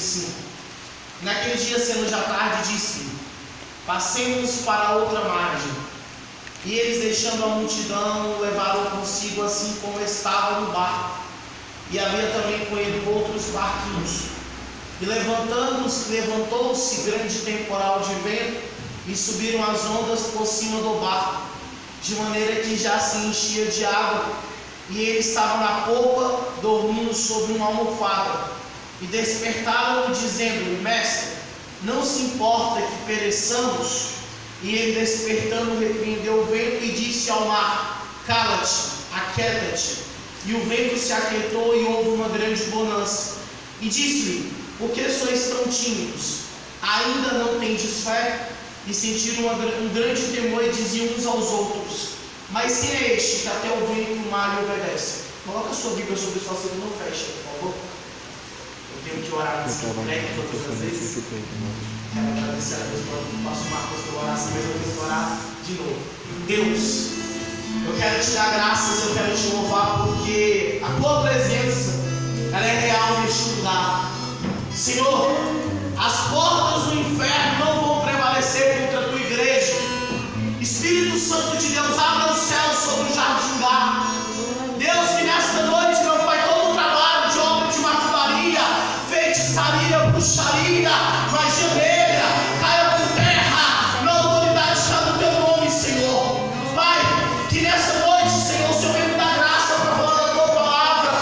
25. Naquele dia, sendo já tarde, disse: passemos para a outra margem. E eles, deixando a multidão, levaram consigo assim como estava no barco. E havia também com ele outros barquinhos. E levantou-se grande temporal de vento, e subiram as ondas por cima do barco, de maneira que já se enchia de água. E ele estava na popa, dormindo sobre uma almofada. E despertaram-o, dizendo: mestre, não se importa que pereçamos? E ele, despertando, repreendeu o vento e disse ao mar: cala-te, aquieta-te. E o vento se aquietou e houve uma grande bonança. E disse-lhe: por que sois tão tímidos? Ainda não tendes fé? E sentiram um grande temor e diziam uns aos outros: mas quem é este que até o vento e o mar lhe obedece? Coloca a sua Bíblia sobre sua segunda, não fecha, por favor. Eu tenho que orar antes do crédito todas as vezes. Quero agradecer a Deus pelo nosso Marcos pela oração, mas eu tenho que orar de novo. Deus, eu quero te dar graças, eu quero te louvar, porque a tua presença, ela é real neste lugar. Senhor, as portas do inferno não vão prevalecer contra a tua igreja. Espírito Santo de Deus, abra os céus sobre o Jardim Lá. Deus, que nesta noite, meu Pai, todo o trabalho de obra de macumbaria, feitiçaria, bruxaria, magia negra, caia por terra, na autoridade está no teu nome, Senhor. Pai, que nesta noite, Senhor, o Senhor me dá graça para falar da tua palavra,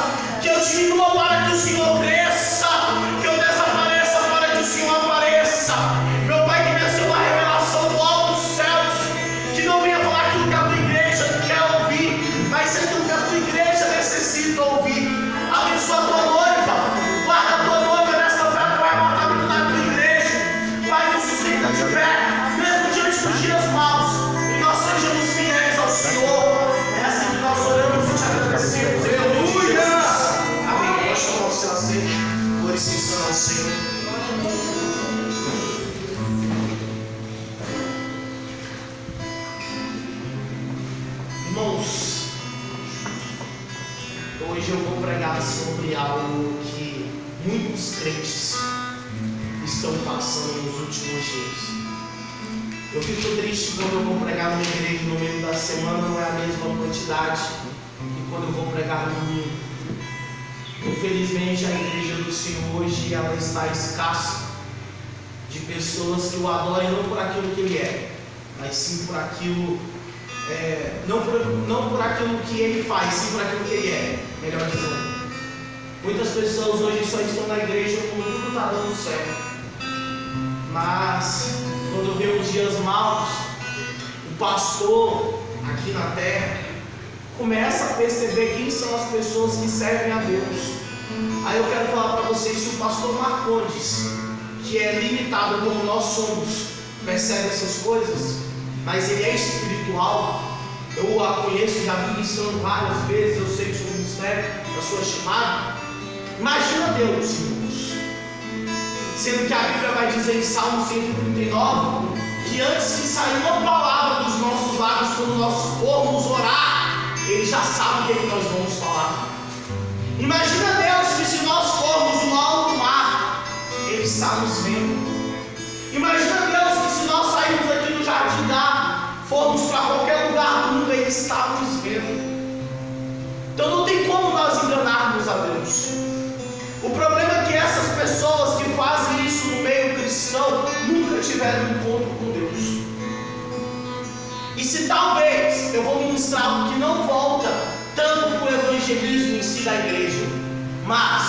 que eu diminua para que o Senhor cresça, que eu desapareça para que o Senhor apareça. Meu Pai, que venha ser uma revelação do alto dos céus, que não venha falar aquilo que a tua igreja quer ouvir, mas aquilo que a tua igreja necessita ouvir. Abençoa a tua noiva, guarda a tua noiva nesta fé para o arrebatamento da tua igreja. Pai, nos sustenta de pé, mesmo diante dos dias maus, e nós sejamos fiéis ao Senhor. É assim que nós oramos e te agradecemos. Aleluia! Amém. Pode tomar o seu assento. Glorificação ao Senhor. Irmãos, hoje eu vou pregar sobre algo que muitos crentes estão passando nos últimos dias. Eu fico triste quando eu vou pregar numa igreja no meio da semana, não é a mesma quantidade que quando eu vou pregar no domingo. Infelizmente, a igreja do Senhor hoje ela está escassa de pessoas que o adorem não por aquilo que Ele é, mas sim por aquilo, não por aquilo que Ele faz, sim por aquilo que Ele é, melhor dizendo. Muitas pessoas hoje só estão na igreja quando tudo está dando certo. Mas quando vê os dias maus, o pastor aqui na terra começa a perceber quem são as pessoas que servem a Deus. Aí eu quero falar para vocês, se o pastor Marcondes, que é limitado como nós somos, percebe essas coisas, mas ele é espiritual. Eu a conheço, já vi ministrando várias vezes, eu sei do seu ministério, da sua chamada. Imagina Deus, irmãos. Sendo que a Bíblia vai dizer em Salmo 139 que antes que sair uma palavra dos nossos lábios, quando nós formos orar, Ele já sabe o que nós vamos falar. Imagina Deus que se nós formos no alto mar, Ele está nos vendo. Imagina Deus que se nós sairmos aqui do Jardim Lá, formos para qualquer lugar do mundo, Ele está nos vendo. Então não tem como nós enganarmos a Deus. O problema é que essas pessoas que fazem isso no meio cristão nunca tiveram um encontro com Deus. E se talvez eu vou ministrar algo que não volta tanto para o evangelismo em si da igreja, mas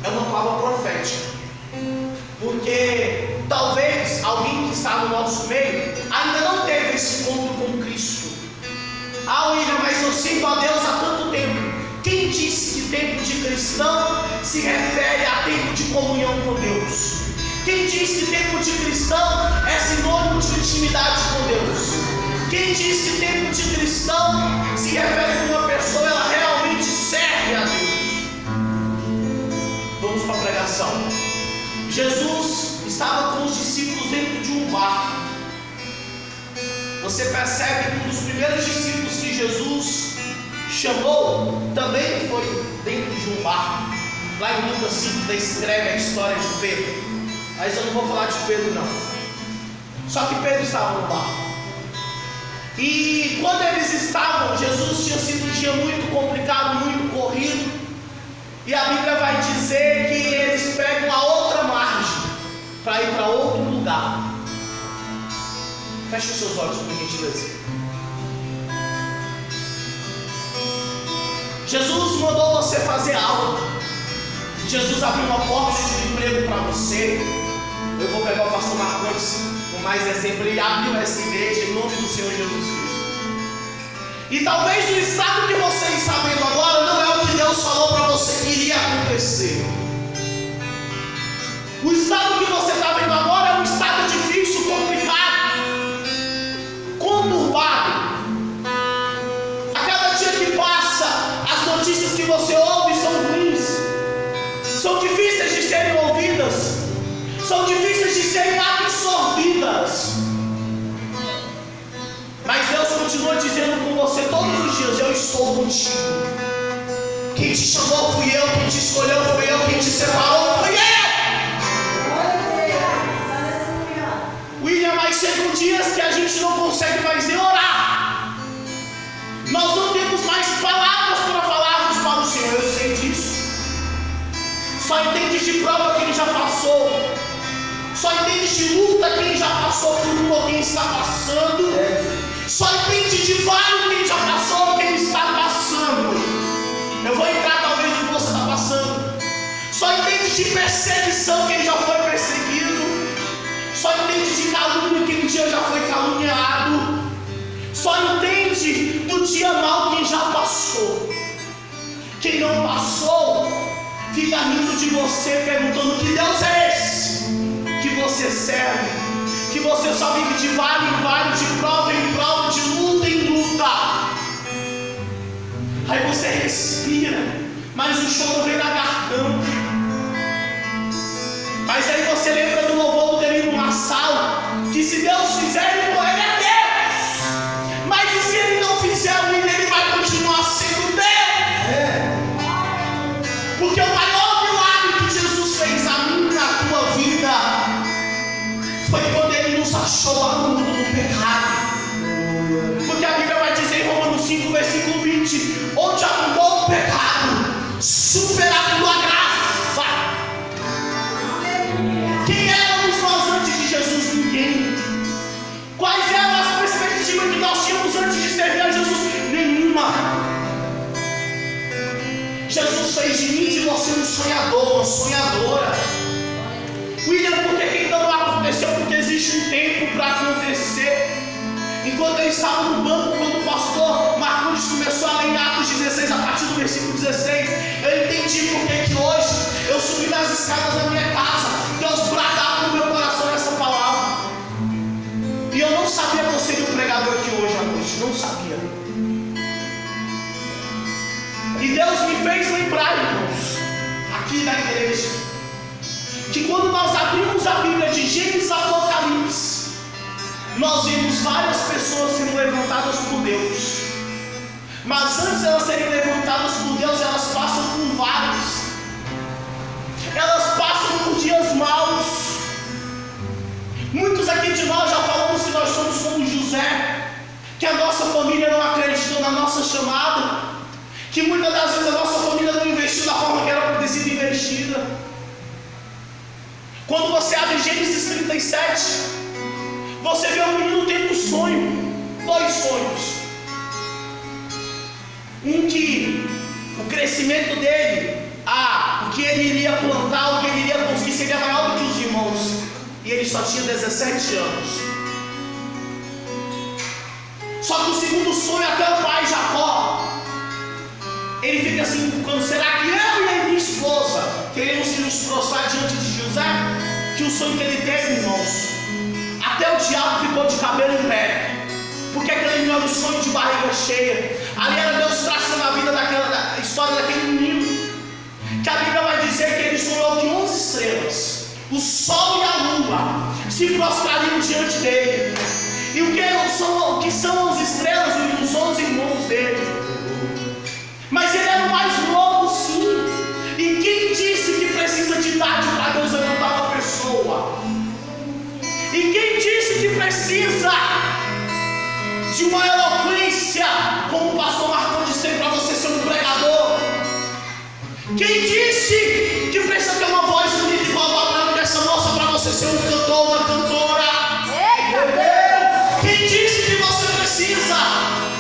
é uma palavra profética. Porque talvez alguém que está no nosso meio ainda não teve esse encontro com Cristo. Ah, William, mas eu sirvo a Deus há tanto tempo. Quem disse que tempo de cristão se refere a tempo de comunhão com Deus? Quem disse que tempo de cristão é sinônimo de intimidade com Deus? Quem disse que tempo de cristão se refere a uma pessoa ela realmente serve a Deus? Vamos para a pregação. Jesus estava com os discípulos dentro de um barco. Você percebe que um dos primeiros discípulos que Jesus chamou também foi dentro de um barco. Lá em Lucas 5 descreve a história de Pedro. Mas eu não vou falar de Pedro não. Só que Pedro estava no barco. E quando eles estavam, Jesus tinha sido um dia muito complicado, muito corrido. E a Bíblia vai dizer que eles pegam a outra margem para ir para outro lugar. Feche os seus olhos, por gentileza. Jesus mandou você fazer algo. Jesus abriu uma porta de emprego para você. Eu vou pegar o pastor Marcondes com mais exemplo. Ele abriu essa igreja em nome do Senhor Jesus Cristo. E talvez o estado que você está vendo agora não é o que Deus falou para você que iria acontecer. O estado que você está vendo agora é um estado difícil, complicado, conturbado. A cada dia que passa, as notícias que você ouve são ruins, são difíceis de serem ouvidas, são difíceis de serem absorvidas. Mas Deus continua dizendo com você todos os dias: eu estou contigo. Quem te chamou fui eu, quem te escolheu fui eu, quem te separou fui eu. William, mas chegam dias que a gente não consegue mais nem orar. Nós não temos mais palavras para falarmos para o Senhor. Eu sei disso. Só entende de prova quem já passou. Só entende de luta quem já passou por uma ou quem está passando. Só entende de vale quem já passou, quem está passando. Eu vou entrar talvez no que você está passando. Só entende de perseguição quem já foi perseguido. Só entende de calúnia quem um dia já foi caluniado. Só entende do dia mal quem já passou. Quem não passou fica rindo de você, perguntando que Deus é esse que você serve, que você só vive de vale em vale, de prova em prova, de luta em luta. Aí você respira, mas o choro vem na garganta. Mas aí você lembra do louvor do Delino Massal, que se Deus fizer, ele é Deus. Mas e se ele não fizer, ele vai continuar sendo Deus. Porque o maior milagre que Jesus fez na minha, na tua vida, foi quando ele nos achou lá no mundo do pecado. Porque a Bíblia vai dizer em Romanos 5, versículo 20: onde abundou o pecado, superado a graça. Quem éramos nós antes de Jesus? Ninguém. Quais eram as perspectivas que nós tínhamos antes de servir a Jesus? Nenhuma. Jesus fez de mim e de você um sonhador, uma sonhadora. William, por que ainda não aconteceu? Porque existe um tempo para acontecer. Enquanto eu estava no banco, quando o pastor Marcondes começou a ler em Atos 16, a partir do versículo 16, eu entendi porque que hoje eu subi nas escadas da minha casa, Deus bradava no meu coração essa palavra. E eu não sabia que eu seria o pregador aqui hoje à noite, não sabia. E Deus me fez lembrar, irmãos, aqui na igreja, que quando nós abrimos a Bíblia de Gênesis a Apocalipse, nós vimos várias pessoas sendo levantadas por Deus. Mas antes de elas serem levantadas por Deus, elas passam por vários. Elas passam por dias maus. Muitos aqui de nós já falamos que nós somos como José, que a nossa família não acreditou na nossa chamada, que muitas das vezes a nossa família não investiu da forma que era para ter sido investida. Quando você abre Gênesis 37, você vê um menino tendo um sonho, 2 sonhos. Um que o crescimento dele, o que ele iria plantar, o que ele iria conseguir seria maior do que os irmãos. E ele só tinha 17 anos. Só que o segundo sonho, até o pai Jacó, ele fica assim, será que eu e a minha esposa queremos nos prostrar diante de José? Que o sonho que ele teve, irmãos, até o diabo ficou de cabelo em pé, porque aquele não era um sonho de barriga cheia. Ali era Deus traçando a vida daquela história daquele menino, que a Bíblia vai dizer que ele sonhou que 11 estrelas, o sol e a lua, se prostrariam diante dele. E o que são as estrelas? Os 11 irmãos dele. Mas ele era o mais novo, sim. E quem disse precisa de uma eloquência, como o pastor Marcondes tem para você ser um pregador. Quem disse que precisa ter uma voz bonita igual a Abraão dessa moça para você ser um cantor, uma cantora? Eita Deus! Quem disse que você precisa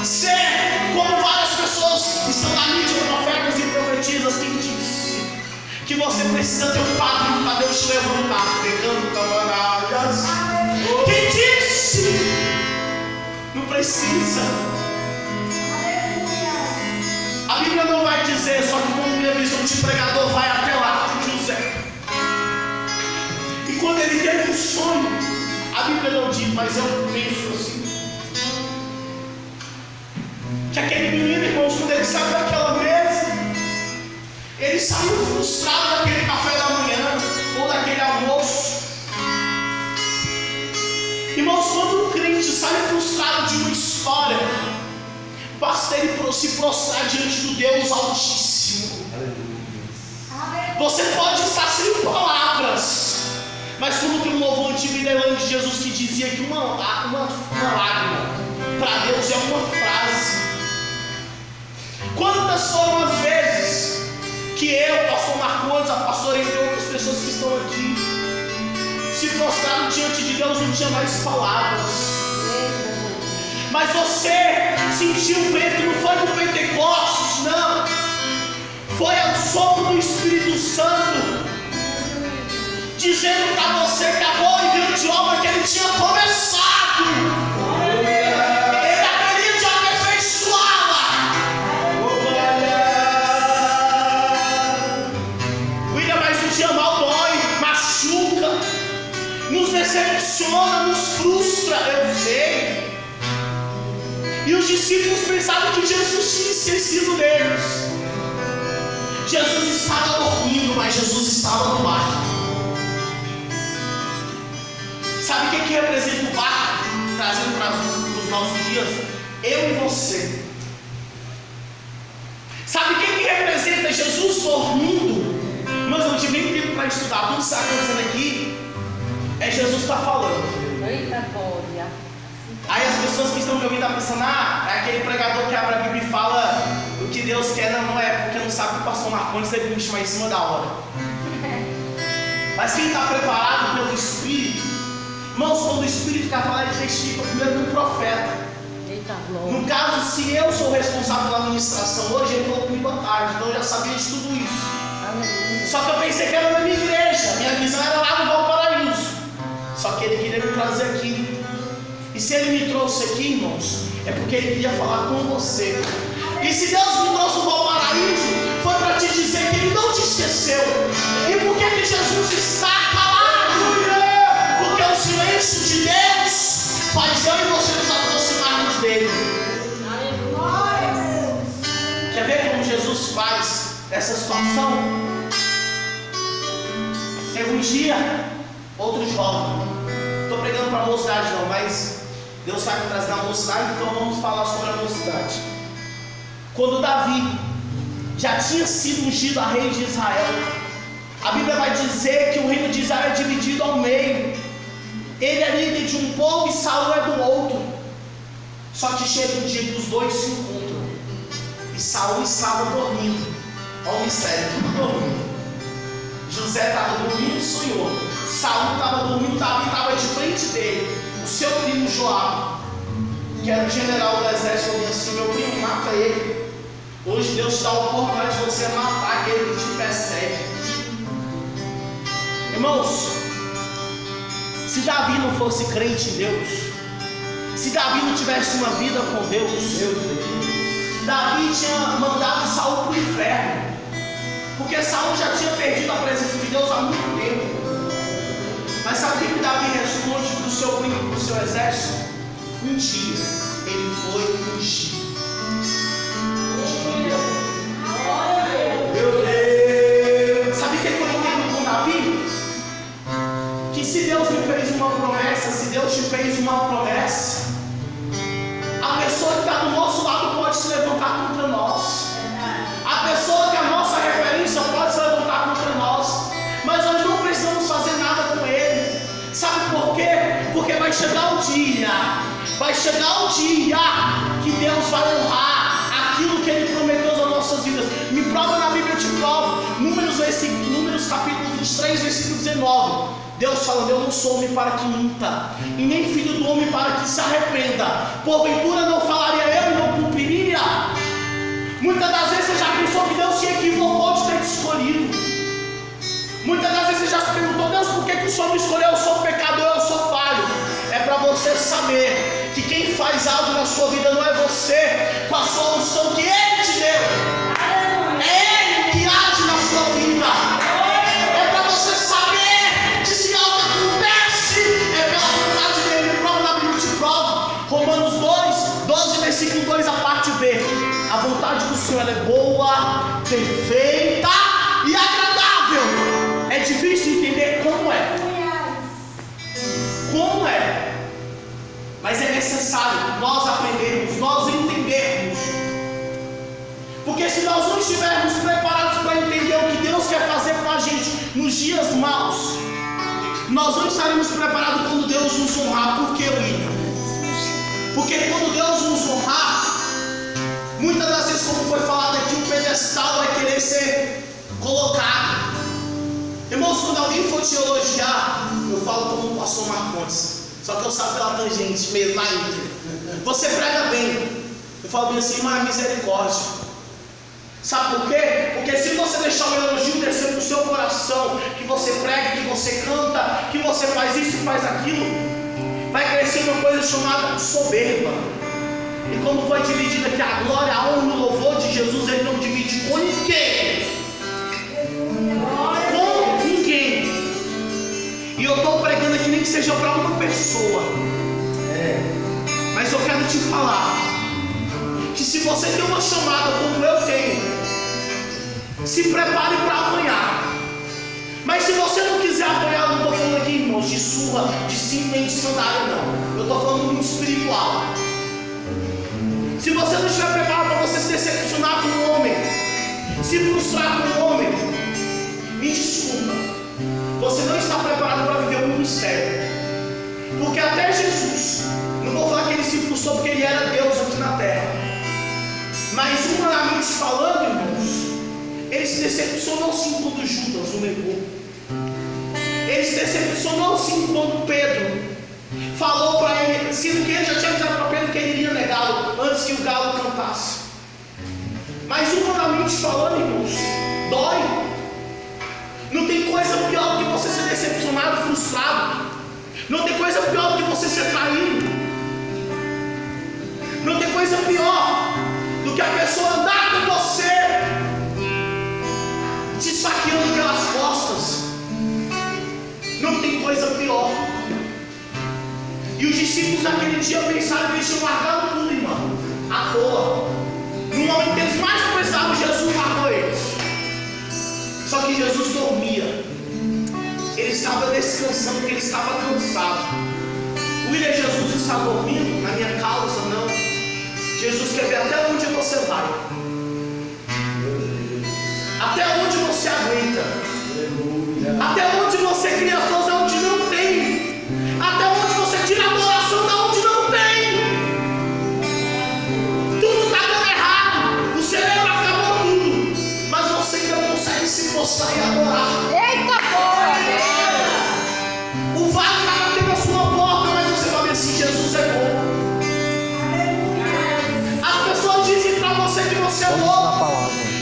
ser como várias pessoas que estão na mídia, profetas e profetisas? Quem disse que você precisa ter um padre para Deus te levantar, pegando camaradas? Quem disse? Não precisa. A Bíblia não vai dizer, só que como minha visão de pregador vai até lá com José. E quando ele teve um sonho, a Bíblia não diz, mas eu penso assim, que aquele menino, irmãos, quando ele saiu daquela mesa, ele saiu frustrado daquele café da manhã ou daquele almoço. Irmãos, quando um crente sai frustrado de uma história, basta ele se prostrar diante do Deus Altíssimo. Você pode estar sem palavras, mas como tem um louvor antigo de Jesus que dizia que uma lágrima para Deus é uma frase. Quantas foram as vezes que eu, pastor Marcondes, a pastora, entre outras pessoas que estão aqui, se prostraram diante de Deus, não tinha mais palavras. Mas você sentiu o vento, não foi no Pentecostes, não. Foi ao sopro do Espírito Santo, dizendo para você que a boa e grande obra que ele tinha começado, ele haveria de aperfeiçoá-la. William, mas o dia mal dói, machuca, nos decepciona, nos frustra, eu sei. E os discípulos pensavam que Jesus tinha esquecido deles. Jesus estava dormindo, mas Jesus estava no barco. Sabe o que representa o barco? Trazendo para os nossos dias? Eu e você. Sabe o que representa Jesus dormindo? Mas eu não tive nem tempo para estudar. Tudo que está acontecendo aqui é Jesus está falando. Eita glória. Aí as pessoas que estão me ouvindo estão pensando, é aquele pregador que abre a Bíblia e fala o que Deus quer. Não é, porque não sabe que o pastor Marcondes teve um bicho mais em cima da hora. Mas quem está preparado pelo Espírito, irmãos, quando o Espírito quer falar, ele testifica primeiro no profeta. Eita glória. No caso, se eu sou responsável pela ministração hoje, ele falou comigo à tarde, então eu já sabia de tudo isso. Aleluia. Só que eu pensei que era na minha igreja, minha visão era lá no Valparaíso. Só que ele queria me trazer aqui. E se ele me trouxe aqui, irmãos, é porque ele queria falar com você. E se Deus me trouxe no Valparaíso, foi para te dizer que ele não te esqueceu. E por que Jesus está calado? Porque o silêncio de Deus faz eu e você nos aproximarmos dele. Quer ver como Jesus faz essa situação? Teve um dia, outro jovem. Estou pregando para a mocidade não, mas Deus está me trazendo a mocidade, então vamos falar sobre a mocidade. Quando Davi já tinha sido ungido a rei de Israel, a Bíblia vai dizer que o reino de Israel é dividido ao meio. Ele é líder de um povo e Saul é do outro. Só que chega um dia que os dois se encontram. E Saul estava dormindo. Olha o mistério, tudo dormindo. José estava dormindo, sonhou. Saul estava dormindo, Davi estava de frente dele. O seu primo Joabe, que era o general do exército, falou assim: meu primo, mata ele. Hoje Deus te dá a oportunidade de você matar aquele que te persegue. Irmãos, se Davi não fosse crente em Deus, se Davi não tivesse uma vida com Deus, Davi tinha mandado Saul para o inferno. Porque Saul já tinha perdido a presença de Deus há muito tempo. Mas sabe o que Davi responde para o seu primo, para o seu exército? Um dia ele foi ungido. Meu Deus! Sabe o que eu entendo com Davi? Que se Deus me fez uma promessa, se Deus te fez uma promessa, a pessoa que está do nosso lado pode se levantar contra nós. A pessoa que é a nossa referência pode se levantar contra nós. Mas nós não precisamos fazer nada com ele. Sabe por quê? Porque vai chegar o dia que Deus vai honrar aquilo que Ele prometeu nas nossas vidas. Me prova na Bíblia, eu te provo. Números capítulo 23, versículo 19. Deus falando: eu não sou homem para que minta, e nem filho do homem para que se arrependa. Porventura não falaria eu e não cumpriria? Muitas das vezes você já pensou que Deus se equivocou de ter te escolhido. Muitas das vezes você já se perguntou: Deus, por que o Senhor me escolheu? Eu sou pecador, eu sou falho. É para você saber que quem faz algo na sua vida não é você, com a solução que Ele te deu. É Ele que age na sua vida. É para você saber que se algo acontece, é pela vontade dEle. Prova na Bíblia, te prova. Romanos 12, versículo 2, a parte B. A vontade do Senhor é boa, perfeita e agradável. É difícil entender como é. Como é? Mas é necessário nós aprendermos, nós entendermos. Porque se nós não estivermos preparados para entender o que Deus quer fazer com a gente nos dias maus, nós não estaremos preparados quando Deus nos honrar. Por que, William? Porque quando Deus nos honrar, muitas das vezes, como foi falado aqui, o pedestal vai querer ser colocado. Irmãos, quando alguém for te elogiar, eu falo como o pastor Marcondes, só que eu saio pela tangente mesmo, na íntegra. Você prega bem. Eu falo bem assim: mas misericórdia. Sabe por quê? Porque se você deixar o elogio descer no seu coração, que você prega, que você canta, que você faz isso e faz aquilo, vai crescer uma coisa chamada soberba. E como foi dividida aqui a glória, a honra e o louvor de Jesus, Ele não divide com ninguém. Com ninguém. E eu estou pregando aqui nem que seja para uma pessoa. Mas eu quero te falar que se você tem uma chamada como eu tenho, se prepare para apanhar. Mas se você não quiser apanhar, eu não estou falando aqui, irmãos, de surra, de simplesmente de sandália, não. Eu estou falando muito espiritual. Se você não estiver preparado para você se decepcionar com um homem, se frustrar com um homem, me desculpa, você não está preparado para viver um mistério. Porque até Jesus, não vou falar que ele se frustrou porque ele era Deus aqui na terra, mas humanamente falando, irmãos, ele se decepcionou sim quando Judas o negou. Ele se decepcionou sim quando Pedro falou para ele, sendo que ele já tinha dito para Pedro que ele iria negá-lo antes que o galo cantasse. Mas humanamente falando, irmãos, dói. Não tem coisa pior do que você ser decepcionado, frustrado. Não tem coisa pior do que você ser traído. Não tem coisa pior do que a pessoa andar com você te esfaqueando pelas costas. Não tem coisa pior. E os discípulos naquele dia pensaram que eles tinham largado tudo, irmão, à toa. No momento que eles mais precisavam, Jesus largou eles. Só que Jesus dormia. Ele estava descansando porque ele estava cansado. William, Jesus está dormindo na minha causa? Não. Jesus quer ver até onde você vai, até onde você aguenta, até onde você cria força onde não tem, até onde você tira adoração de onde não tem. Tudo está dando errado, o cerebro acabou tudo, mas você ainda consegue se mostrar e adorar. Eita porra! O vale está batendo na sua porta, mas você vai ver assim: Jesus é bom. As pessoas dizem para você que você é louco,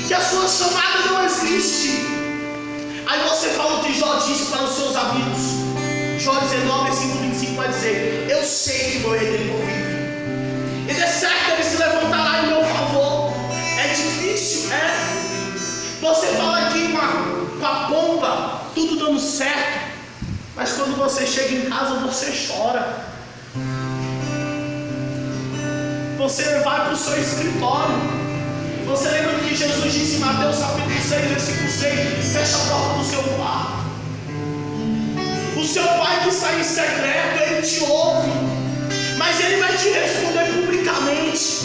que a sua chamada não existe. Aí você fala o que Jó disse para os seus amigos. Jó 19, versículo 25 vai dizer: eu sei que meu Redentor vive, e de certo ele se levantará em meu favor. É difícil, é. Você fala aqui com a pomba, tudo dando certo, mas quando você chega em casa você chora. Você vai para o seu escritório. Você lembra do que Jesus disse em Mateus capítulo 6, versículo 6? Fecha a porta do seu quarto. O seu pai que está em secreto, ele te ouve, mas ele vai te responder publicamente.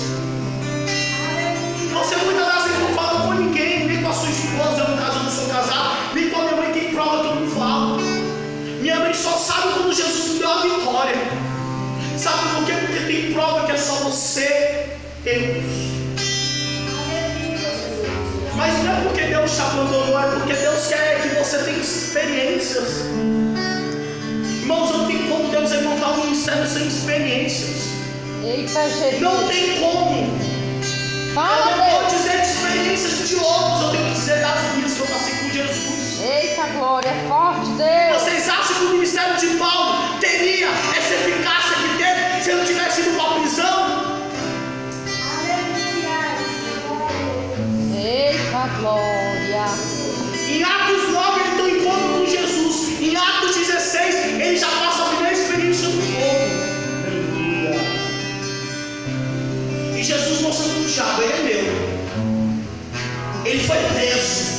Você muitas das vezes não fala com ninguém, nem com a sua esposa, no caso eu não sou casado, nem com a minha mãe, quem prova que eu não falo. Minha mãe só sabe quando Jesus me deu a vitória. Sabe por quê? Porque tem prova que é só você, Deus. Mas não é porque Deus te abandonou, é porque Deus quer que você tenha experiências. Irmãos, não tem como Deus levantar um ministério sem experiências. Eita, Jesus. Não tem como. Fala, eu não vou Deus. dizer de experiências de outros, eu tenho que dizer das minhas que eu passei com Jesus. Eita, glória, é forte, Deus. Vocês acham que o ministério de Paulo teria essa eficácia que teve se ele não tivesse ido para a prisão? Eita, glória. Em Atos 9 ele tem um encontro com Jesus. Em Atos 16 ele já passa a primeira experiência do fogo. Aleluia. E Jesus mostrando para o diabo, ele é meu. Ele foi preso.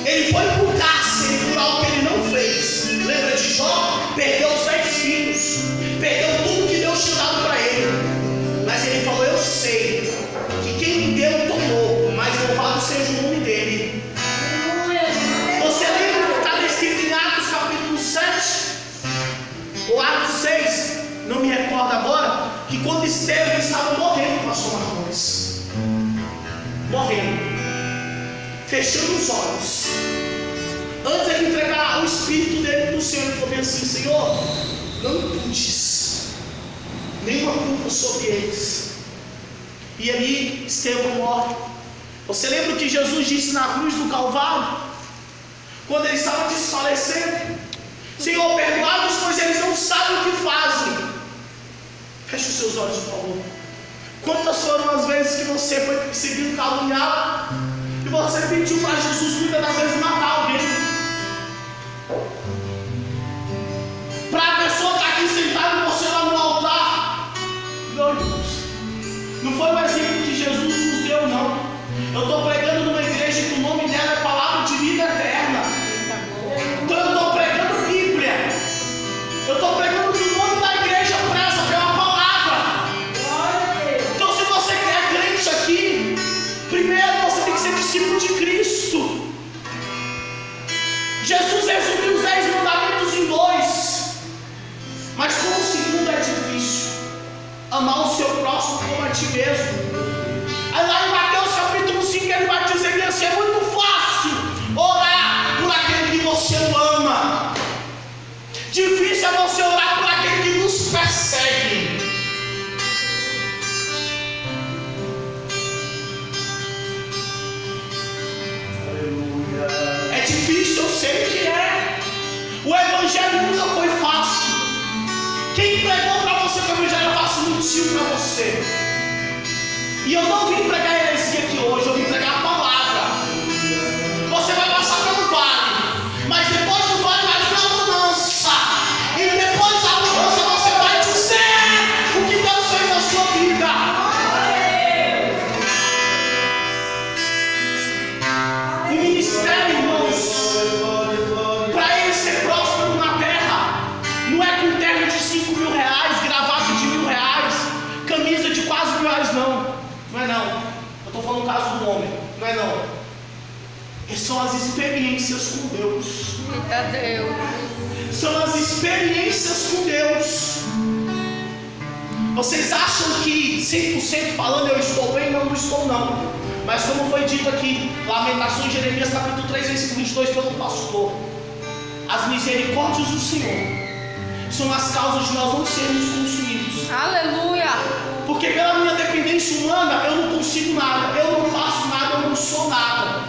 Ele foi para o cárcere por algo que ele não fez. Lembra de Jó? Perdeu os 10 filhos. Perdeu tudo que Deus tinha dado para ele. Mas ele falou, eu sei que quem me deu tomou, mas louvado seja o nome dele. Você lembra que está descrito em Atos capítulo 7? Ou Atos 6? Não me recordo agora. Que quando Estevão estava morrendo, pastor Marcos. Morrendo. Fechando os olhos. Antes de ele entregar o espírito dele para o Senhor, ele falou bem assim, Senhor, não imputes nenhuma culpa sobre eles. E ali Estevão morre. Você lembra o que Jesus disse na cruz do Calvário? Quando ele estava desfalecendo, Senhor, perdoa-os, pois eles não sabem o que fazem. Feche os seus olhos, por favor. Quantas foram as vezes que você foi perseguido, caluniado, e você pediu para Jesus muitas das vezes matar alguém? Para a pessoa estar aqui sentada e você lá no altar. Meu Deus, não foi o exemplo que Jesus nos deu, não. Eu estou pregando numa igreja que o nome dela é Palavra de Vida Eterna. Então eu estou pregando Bíblia. Eu estou pregando que o nome da igreja preza pela palavra. Então se você é crente aqui, primeiro você tem que ser discípulo de Cristo. Jesus resumiu os 10 mandamentos em 2. Mas como o segundo é difícil, amar o seu próximo como a ti mesmo. Aí lá em Mateus capítulo 5 ele vai dizer que assim, é muito fácil orar por aquele que você ama. Difícil é você orar por aquele que nos persegue. É difícil, eu sei que é. O evangelho nunca foi fácil. Quem pregou para você que o evangelho é fácil mentiu para você. E eu não vim pregar heresia aqui hoje, eu vim pregar a palavra. Você vai passar pelo vale, mas depois do vale vai vir a bonança. E depois da bonança você vai dizer o que Deus fez na sua vida. O ministério, irmãos, para ele ser próspero na terra, não é com terno de 5 mil reais, gravata de R$1.000, camisa de quase R$1.000, não. Não é não. Eu estou falando o caso do homem. Não é não. São as experiências com Deus. Eita, Deus. São as experiências com Deus. Vocês acham que 100% falando eu estou bem? Não, não estou não. Mas como foi dito aqui, Lamentações de Jeremias capítulo 3, versículo 22 pelo pastor, as misericórdias do Senhor são as causas de nós não sermos consumidos. Aleluia. Porque pela minha dependência humana eu não consigo nada, eu não faço nada, eu não sou nada.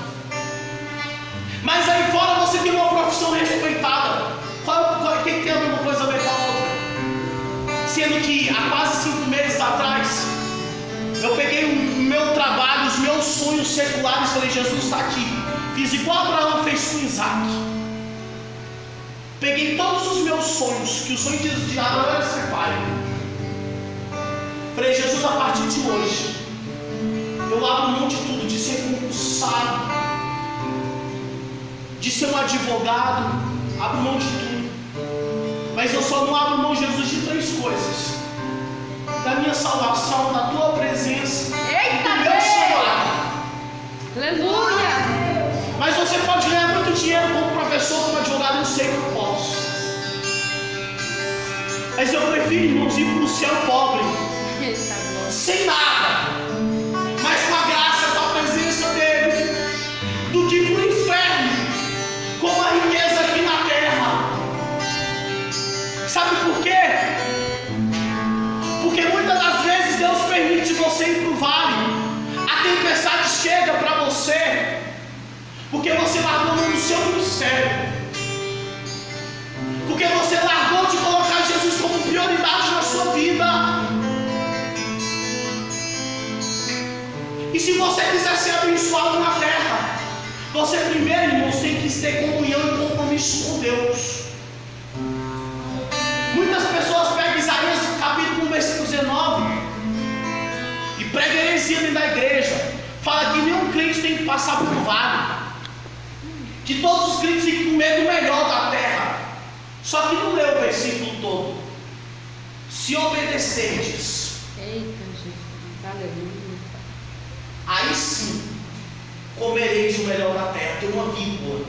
Mas aí fora você tem uma profissão respeitada. Quem tem alguma coisa a ver com a outra? Sendo que há quase 5 meses atrás eu peguei o meu trabalho, os meus sonhos seculares, falei, Jesus está aqui. Fiz igual Abraão fez com Isaac. Peguei todos os meus sonhos, que o sonho de Abraão era ser pai. Falei, Jesus, a partir de hoje, eu abro mão de tudo, de ser concursado, de ser um advogado, abro mão de tudo. Mas eu só não abro mão, Jesus, de 3 coisas: da minha salvação, da tua presença, Eita, do meu chamado. Aleluia. Mas você pode ganhar muito dinheiro como professor, como advogado, eu sei que eu posso. Mas eu prefiro, irmãos, ir para o céu pobre, sem nada, mas com a graça, com a presença dele, do que ir para o inferno, com a riqueza aqui na terra. Sabe por quê? Porque muitas das vezes Deus permite você ir para o vale. A tempestade chega para você porque você largou mão do seu ministério, porque você largou de colocar Jesus como prioridade na sua vida. E se você quiser ser abençoado na terra, você primeiro, irmãos, tem que ter comunhão e compromisso com Deus. Muitas pessoas pegam Isaías capítulo 1, versículo 19 e pregam heresia dentro da igreja. Fala que nenhum crente tem que passar por vale, que todos os crentes têm que comer do melhor da terra. Só que não lê o versículo todo. Se obedecerdes, eita Jesus, aleluia, aí sim comereis o melhor da terra. Tem uma vírgula.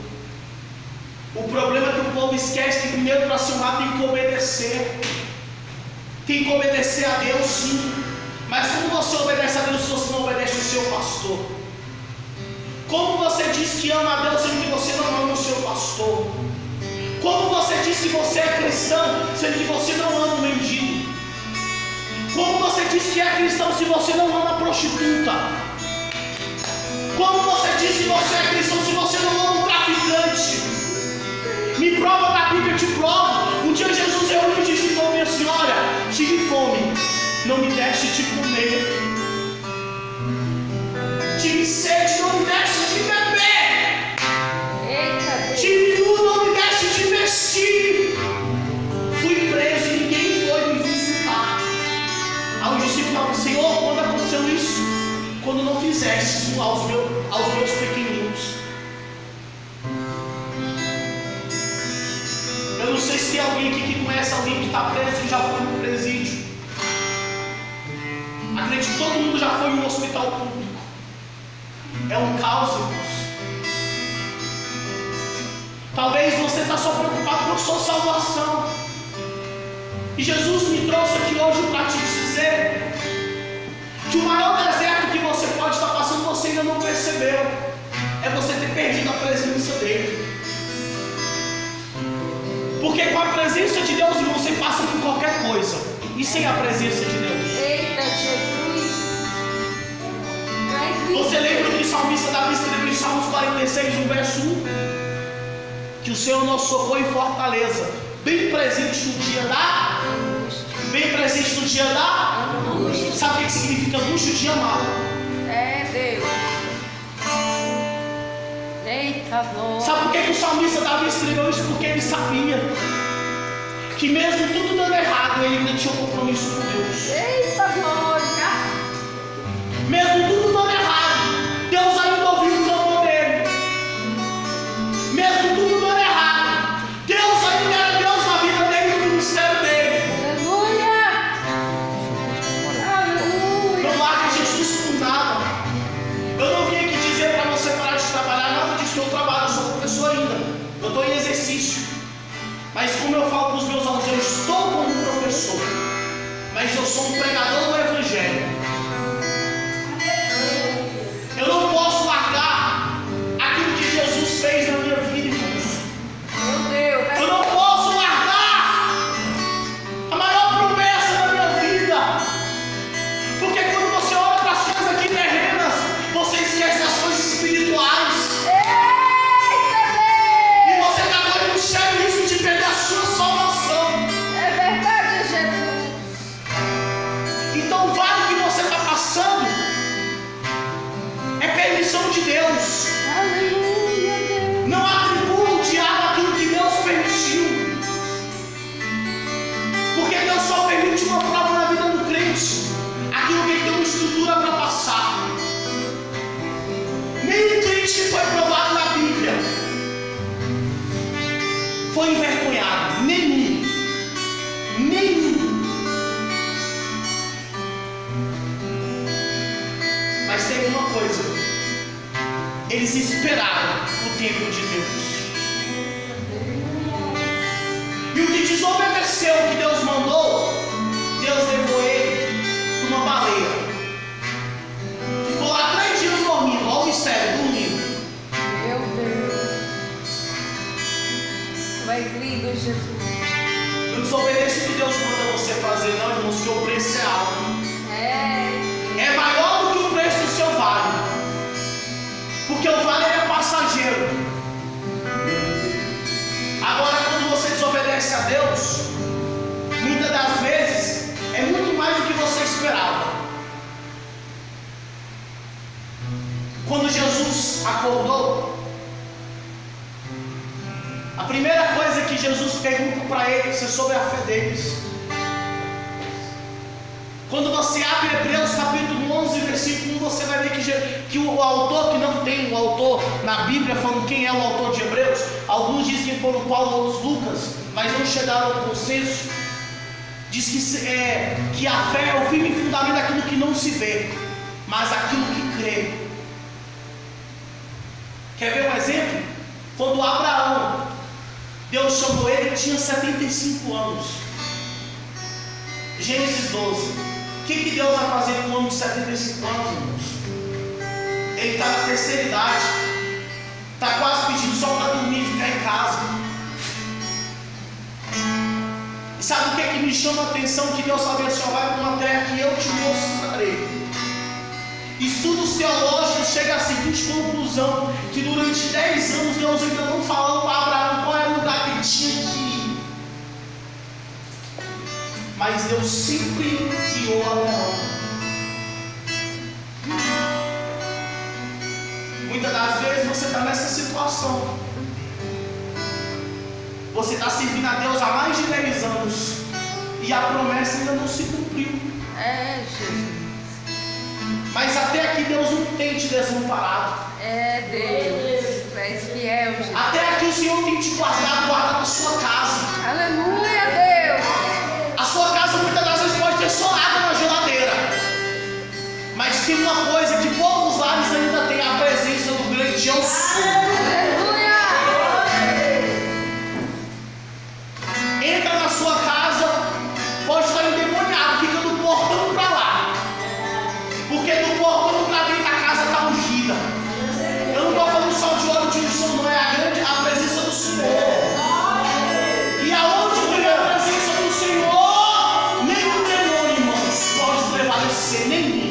O problema é que o povo esquece que primeiro para se honrar tem que obedecer. Tem que obedecer a Deus, sim. Mas como você obedece a Deus se você não obedece o seu pastor? Como você diz que ama a Deus sendo que você não ama o seu pastor? Como você diz que você é cristão sendo que você não ama o mendigo? Como você diz que é cristão se você não ama a prostituta? Como você diz que você é cristão se você não ama o traficante? Me prova da Bíblia, eu te provo. Um dia Jesus reuniu e disse para minha senhora: tive fome, não me deste de comer. Tive sede, não me deste de beber. eita, Tive nu, não me deste de vestir. Fui preso e ninguém foi me visitar. Aí o discípulo falou: Senhor, quando aconteceu isso? Quando não fizeste aos meus pequeninos. Eu não sei se tem alguém aqui que conhece alguém que está preso e já foi no presídio. Acredito que todo mundo já foi em um hospital público. É um caos, irmãos. Talvez você está só preocupado com a sua salvação. E Jesus me trouxe aqui hoje para te dizer que o maior deserto que você pode estar passando, você ainda não percebeu. É você ter perdido a presença dele. Porque com a presença de Deus, irmão, você passa por qualquer coisa. E sem a presença de Deus, eita Jesus, você lembra que o salmista Davi escreveu em Salmos 46, no verso 1? Que o Senhor nos socorro e fortaleza, bem presente no dia da... Bem presente no dia da... Sabe o que significa luxo? Dia mal. é Deus, eita glória. Sabe por que o salmista Davi escreveu isso? Porque ele sabia que mesmo tudo dando errado, ele ainda tinha um compromisso com Deus. Eita glória. Mesmo tudo dando errado, Deus ainda ouviu o clamor dele. Mesmo tudo dando errado, Deus ainda era Deus na vida dele e no ministério dele. Aleluia, aleluia. Não largue Jesus por nada. Eu não vim aqui dizer para você parar de trabalhar, nada disso. Eu trabalho, eu sou professor ainda. Eu estou em exercício. Mas como eu falo para os meus alunos, eu estou como professor, mas eu sou um pregador do Evangelho. Eu não posso largar aquilo que Jesus fez na minha vida, irmãos. Meu Deus, Eu não posso largar a maior promessa da minha vida. Porque quando você olha para as coisas aqui terrenas, você esquece das coisas espirituais. E você está correndo um sério risco de perder a sua salvação. é verdade Jesus. Então o vale que você está passando é permissão de Deus. Aleluia, Deus. Não atribua o diabo aquilo que Deus permitiu. Porque Deus só permite uma prova na vida do crente, aquilo que ele tem uma estrutura para passar. Nenhum crente que foi provado na Bíblia foi envergonhado. Nenhum. Mas teve uma coisa: eles esperaram o tempo de Deus. E o que desobedeceu o que Deus mandou, Jesus. Não desobedeça o que Deus manda você fazer, não, irmãos, que o preço é alto. É maior do que o preço do seu vale. Porque o vale é passageiro. Agora, quando você desobedece a Deus, muitas das vezes é muito mais do que você esperava. Quando Jesus acordou, a primeira coisa que Jesus pergunta para eles é sobre a fé deles. Quando você abre Hebreus capítulo 11, versículo 1, você vai ver que o autor, que não tem o autor na Bíblia falando quem é o autor de Hebreus, alguns dizem que foram Paulo ou outros Lucas, mas não chegaram ao consenso. Diz que a fé é o firme fundamento daquilo que não se vê, mas aquilo que crê. Quer ver um exemplo? Quando Abraão, Deus chamou ele, ele tinha 75 anos. Gênesis 12. O que Deus vai fazer com um homem de 75 anos, irmãos? Ele está na terceira idade, está quase pedindo só para dormir e ficar em casa. E sabe o que me chama a atenção? Que Deus sabia assim: vai para uma terra que eu te mostrarei. Estudos teológicos chegam à seguinte conclusão: que durante 10 anos Deus ainda não falou para Abraão qual era o lugar que ele tinha que ir. Mas Deus sempre guiou Abraão. Muitas das vezes você está nessa situação. Você está servindo a Deus há mais de 10 anos e a promessa ainda não se cumpriu. Jesus. Mas até aqui Deus não tem te desamparado. Deus, tu és fiel, Jesus. Até aqui o Senhor tem te guardado a sua casa. Aleluia, Deus. A sua casa muitas das vezes pode ter só água na geladeira, mas tem uma coisa que poucos lares ainda tem: a presença do grande Eu Sou. Aleluia. Entra na sua casa, pode estar endemoniado, fica do portão para lá, porque do portão para dentro a casa está ungida. Eu não estou falando só de óleo de unção, não, é a presença do Senhor. E aonde tem a presença do Senhor, nenhum demônio, irmãos, pode prevalecer, nenhum.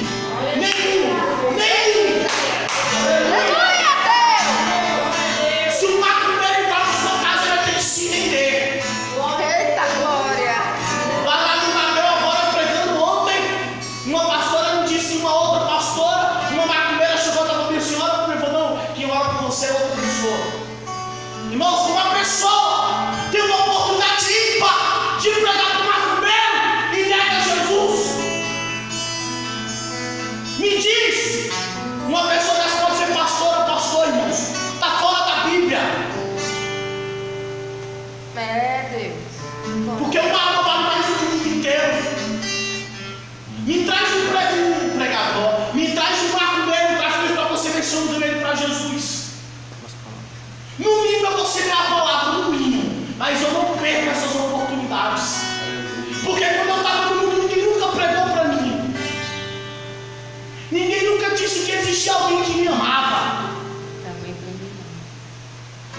Aleluia, Deus. Se o macumbeiro entrar na sua casa, ele vai ter que se render. Eita glória. Lá no Magrão, agora pregando ontem, uma pastora me disse, uma outra pastora, uma macumbeira chegou e estava com a senhora, e falou: não, quem ora por você é outra pessoa. Irmãos, uma pessoa tem uma oportunidade ímpar de pregar para o macumbeiro e nega Jesus. Me diz, uma pessoa dessa pode ser pastora ou pastor, irmãos, está fora da Bíblia. Deus. Porque uma alma vale mais do que o mundo inteiro. Me traz um pregador, me traz um macumbeiro, me traz coisa para você mencionando ele para Jesus. No mínimo eu vou semear a palavra, no mínimo. Mas eu não perco essas oportunidades. Porque quando eu estava no mundo, ninguém nunca pregou para mim. Ninguém nunca disse que existia alguém que me amava. Também para mim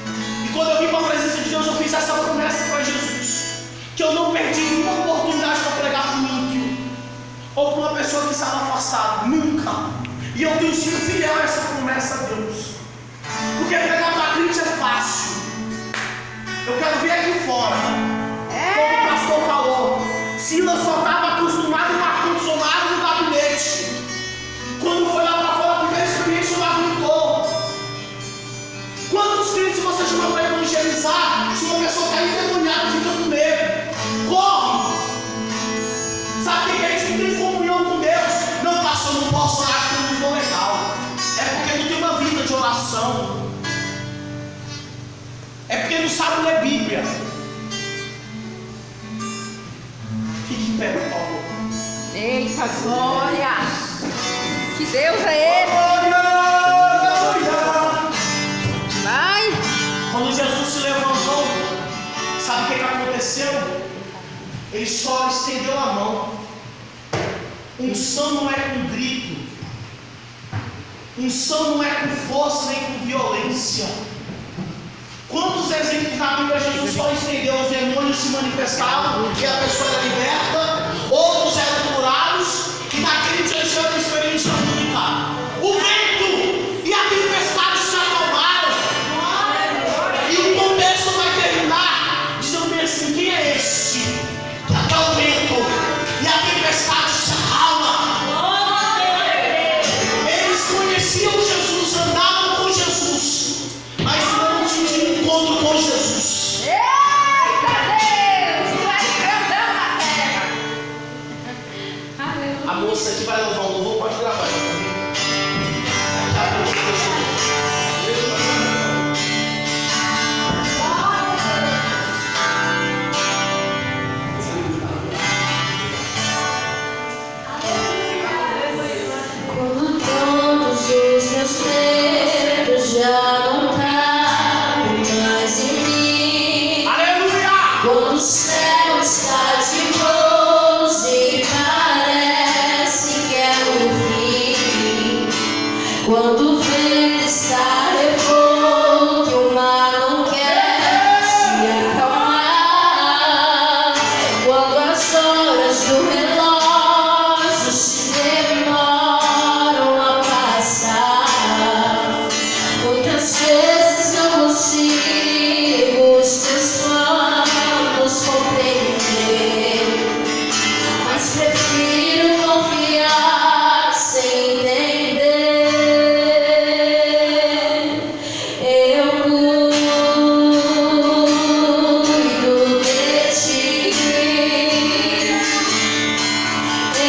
não. E quando eu vim para a presença de Deus, eu fiz essa promessa para Jesus: que eu não perdi nenhuma oportunidade para pregar para um ímpio ou para uma pessoa que estava afastada. Nunca. E eu tenho sido fiel a essa promessa a Deus. Porque pregar para crente é fácil. Eu quero ver aqui fora. Como o pastor falou, Silas só estava acostumado com ar-condicionado no gabinete. Quando foi lá para fora, a primeira experiência não aguentou. Quantos crentes você chama para evangelizar? Se uma pessoa está endemoniada, fica com medo, corre. Sabe o que é isso? Não tem comunhão com Deus. Não, pastor, não posso orar porque eu não estou legal. É porque não tem uma vida de oração. É porque não sabe ler Bíblia. Fique em pé, por favor. Eita glória. Que Deus é esse? Vai. Quando Jesus se levantou, sabe o que aconteceu? Ele só estendeu a mão. Unção não é com grito. Unção não é com força nem com violência. Quantos exemplos na Bíblia Jesus só estendeu, os demônios se manifestavam e a pessoa era liberta, outros eram curados, e naquele dia já era uma experiência única. O vento e a tempestade se acalmaram, e o contexto vai terminar dizendo bem assim: quem é este? Que até o vento e a tempestade se acalma. Eles conheciam Jesus, andavam com Jesus, mas não tinham encontro com Jesus. Eita Deus, tu és grandão na terra. A moça que vai louvar o louvor pode gravar aí também. Quando todos os meus medos já não cabem mais em mim, Aleluia! quando o céu está de luz e parece que é o fim, quando o vento está revolto e o mar não quer se acalmar, quando as horas do relógio se demoram a passar, muitas vezes não consigo os teus planos compreender, mas prefiro confiar sem entender. Eu cuido de ti,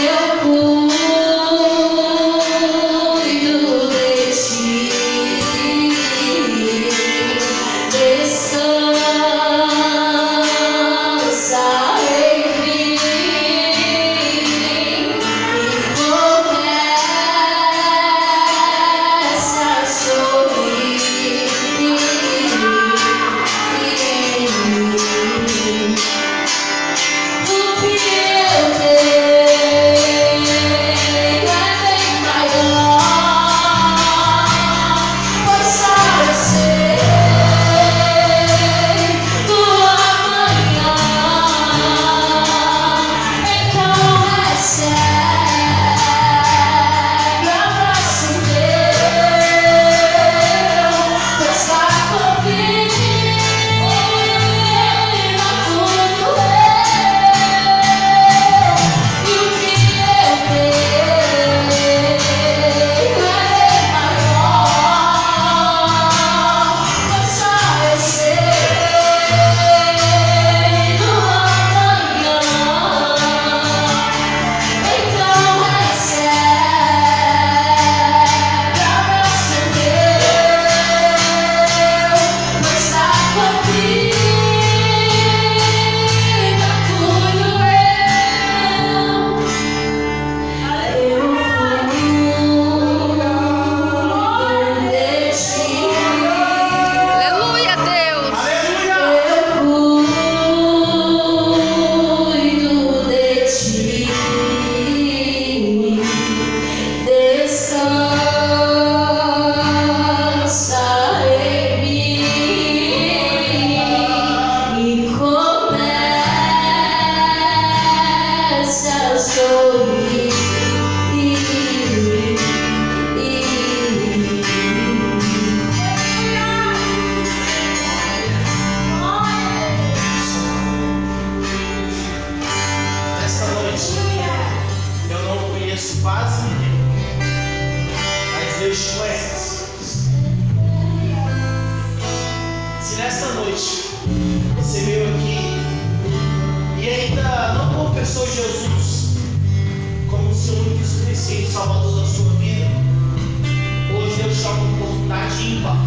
eu cuido de ti. Descansa em mim e começa a sorrir. O que eu tenho é bem maior, pois só eu sei do amanhã. Então recebe abraço meu, pois vai convir na tudo e o que eu tenho é maior, pois só eu sei do amanhã. Então recebe abraço meu, pois está comigo tudo eu cuido de ti. Aleluia, Deus. Aleluia! Eu cuido de ti, descansa em mim e começa a sorrir. Nessa noite, eu não conheço quase ninguém, mas Deus te conhece. Se nessa noite você veio aqui e ainda não confessou Jesus como seu único e suficiente Salvador da sua vida, hoje Deus te dá uma oportunidade ímpar.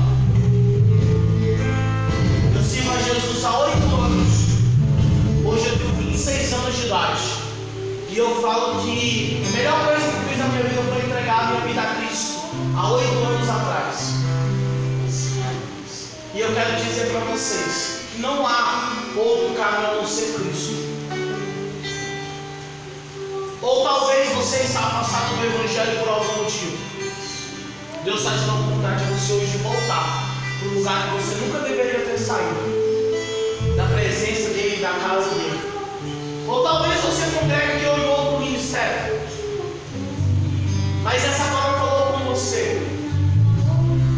Eu sirvo a Jesus há 8 anos. Hoje eu tenho 26 anos de idade. E eu falo que a melhor coisa que eu fiz na minha vida foi entregar a minha vida a Cristo há 8 anos atrás. E eu quero dizer para vocês que não há outro caminho a não ser Cristo. Ou talvez você está afastado do Evangelho por algum motivo. Deus está te dando vontade de você hoje voltar para um lugar que você nunca deveria ter saído, da presença dele, da casa dele. Ou talvez você congregue aqui ou em outro ministério, mas essa palavra falou com você,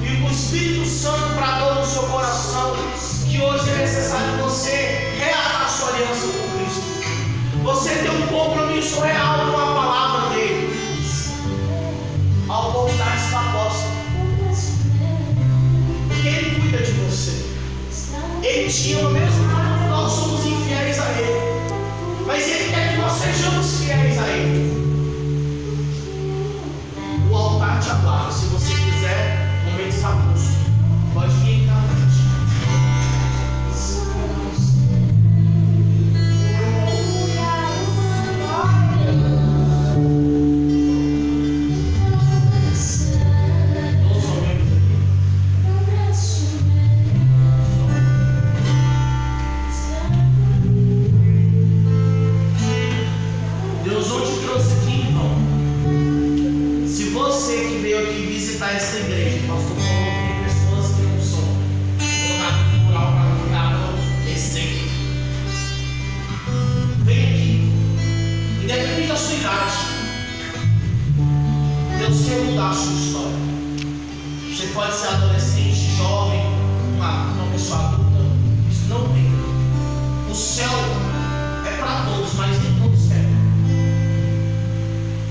e o Espírito Santo bradou no seu coração que hoje é necessário você reatar sua aliança com Cristo. Você tem um compromisso real com a palavra dele. A oportunidade está posta, porque ele cuida de você. Ele te ama mesmo quando nós somos infiéis a ele, mas ele quer que nós sejamos fiéis a ele. O altar te aguarda. Se você quiser, o momento está posto. Pode vir cá à frente. Essa igreja, o pastor falou que tem pessoas que não são. Vou colocar aqui no plural para não ficar recente. Vem aqui, independente da sua idade, Deus quer mudar a sua história. Você pode ser adolescente, jovem, uma pessoa adulta, isso não tem. O céu é para todos, mas nem todos querem.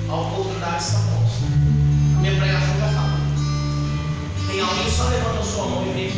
A oportunidade está posta. A minha pregação já acabou. Tem alguém, só levanta a sua mão e vem.